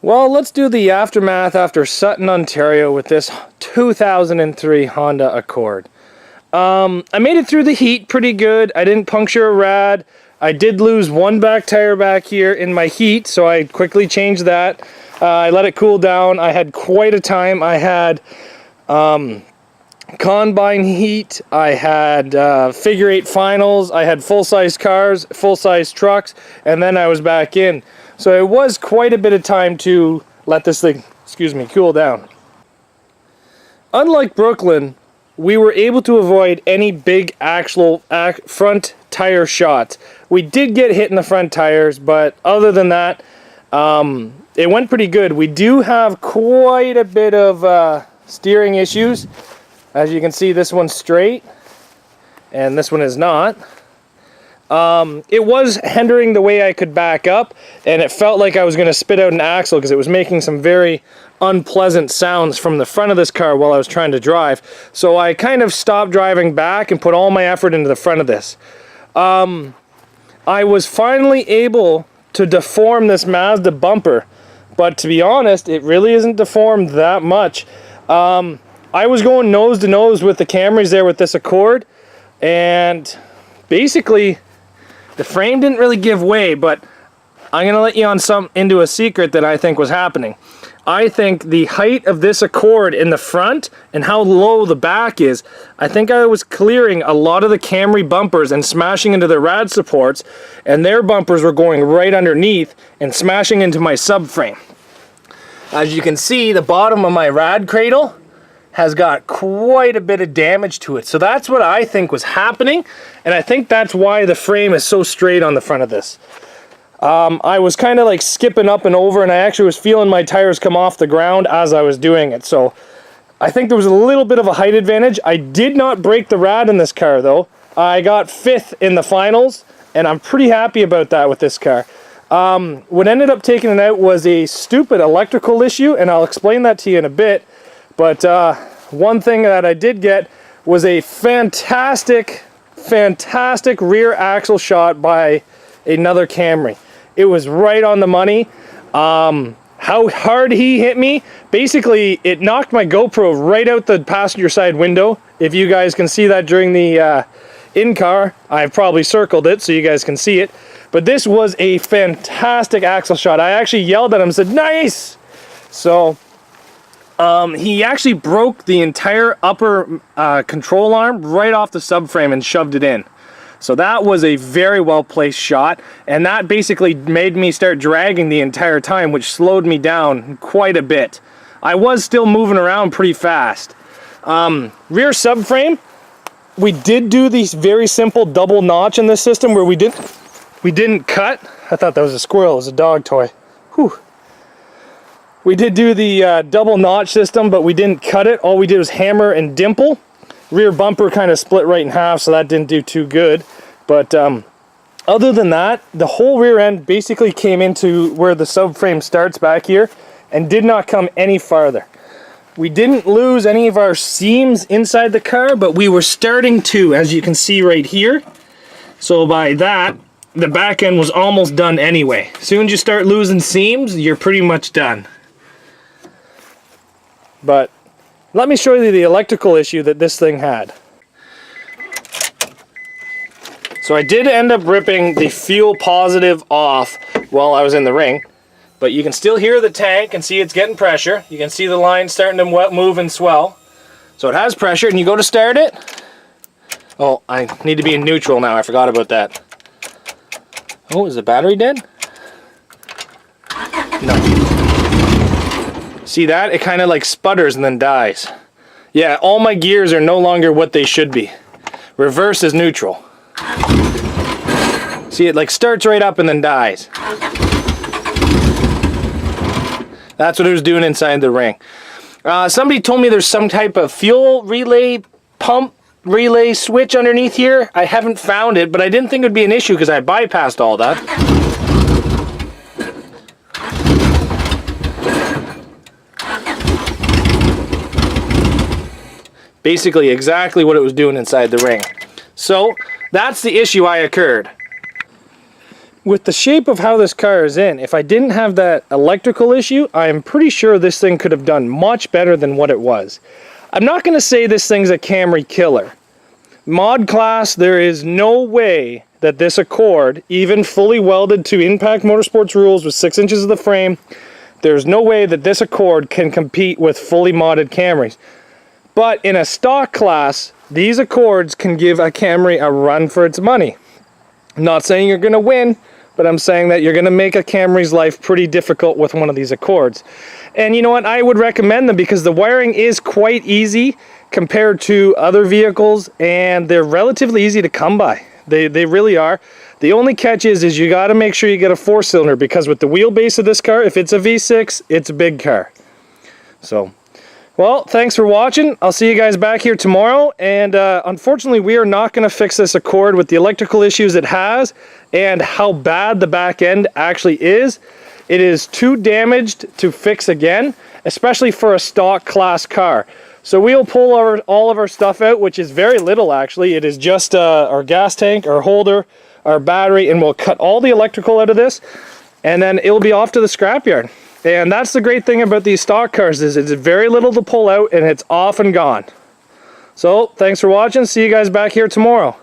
Well, let's do the aftermath after Sutton, Ontario with this 2003 Honda Accord. I made it through the heat pretty good. I didn't puncture a rad. I did lose one back tire back here in my heat, so I quickly changed that. I let it cool down. I had quite a time. I had combine heat, I had figure 8 finals, I had full-size cars, full-size trucks, and then I was back in. So it was quite a bit of time to let this thing, cool down. Unlike Brooklyn, we were able to avoid any big actual front tire shots. We did get hit in the front tires, but other than that, it went pretty good. We do have quite a bit of steering issues. As you can see, this one's straight, and this one is not. It was hindering the way I could back up, and it felt like I was going to spit out an axle because it was making some very unpleasant sounds from the front of this car while I was trying to drive. So I kind of stopped driving back and put all my effort into the front of this. I was finally able to deform this Mazda bumper, but to be honest, it really isn't deformed that much. I was going nose to nose with the Camrys there with this Accord, and basically the frame didn't really give way, but I'm going to let you on into a secret that I think was happening. I think the height of this Accord in the front and how low the back is, I think I was clearing a lot of the Camry bumpers and smashing into the rad supports, and their bumpers were going right underneath and smashing into my subframe. As you can see, the bottom of my rad cradle has got quite a bit of damage to it. So that's what I think was happening, and I think that's why the frame is so straight on the front of this. I was kind of like skipping up and over, and I actually was feeling my tires come off the ground as I was doing it. So I think there was a little bit of a height advantage. I did not break the rad in this car though. I got 5th in the finals, and I'm pretty happy about that with this car. What ended up taking it out was a stupid electrical issue, and I'll explain that to you in a bit. But one thing that I did get was a fantastic rear axle shot by another Camry. It was right on the money. How hard he hit me, basically it knocked my GoPro right out the passenger side window. If you guys can see that during the in-car, I've probably circled it so you guys can see it. But this was a fantastic axle shot. I actually yelled at him and said, "Nice!" So he actually broke the entire upper control arm right off the subframe and shoved it in. So that was a very well placed shot, and that basically made me start dragging the entire time, which slowed me down quite a bit. I was still moving around pretty fast. Rear subframe, we did do these very simple double notch in this system where we didn't cut. I thought that was a squirrel, it was a dog toy. Whew. We did do the double notch system, but we didn't cut it. All we did was hammer and dimple. Rear bumper kind of split right in half, so that didn't do too good. But other than that, the whole rear end basically came into where the subframe starts back here and did not come any farther. We didn't lose any of our seams inside the car, but we were starting to, as you can see right here. So by that, the back end was almost done anyway. As soon as you start losing seams, you're pretty much done. But let me show you the electrical issue that this thing had. So I did end up ripping the fuel positive off while I was in the ring, but you can still hear the tank and see it's getting pressure. You can see the line starting to move and swell. So it has pressure, and you go to start it. Oh, I need to be in neutral now. I forgot about that. Oh, is the battery dead? No. See that? It kind of like sputters and then dies. Yeah, all my gears are no longer what they should be. Reverse is neutral. See, it like starts right up and then dies. That's what it was doing inside the ring. Somebody told me there's some type of fuel relay pump relay switch underneath here. I haven't found it, but I didn't think it would be an issue because I bypassed all that. Basically exactly what it was doing inside the ring. So that's the issue I occurred. With the shape of how this car is in, if I didn't have that electrical issue, I'm pretty sure this thing could have done much better than what it was. I'm not going to say this thing's a Camry killer. Mod class, there is no way that this Accord, even fully welded to Impact Motorsports rules with 6 inches of the frame, there's no way that this Accord can compete with fully modded Camrys. But in a stock class, these Accords can give a Camry a run for its money. I'm not saying you're going to win, but I'm saying that you're going to make a Camry's life pretty difficult with one of these Accords. And you know what? I would recommend them because the wiring is quite easy compared to other vehicles, and they're relatively easy to come by. They really are. The only catch is you got to make sure you get a 4-cylinder, because with the wheelbase of this car, if it's a V6, it's a big car. So, well, thanks for watching. I'll see you guys back here tomorrow. And unfortunately, we are not going to fix this Accord with the electrical issues it has and how bad the back end actually is. It is too damaged to fix again, especially for a stock class car. So we'll pull all of our stuff out, which is very little actually. It is just our gas tank, our holder, our battery, and we'll cut all the electrical out of this, and then it'll be off to the scrapyard. And that's the great thing about these stock cars, is it's very little to pull out and it's off and gone. So thanks for watching. See you guys back here tomorrow.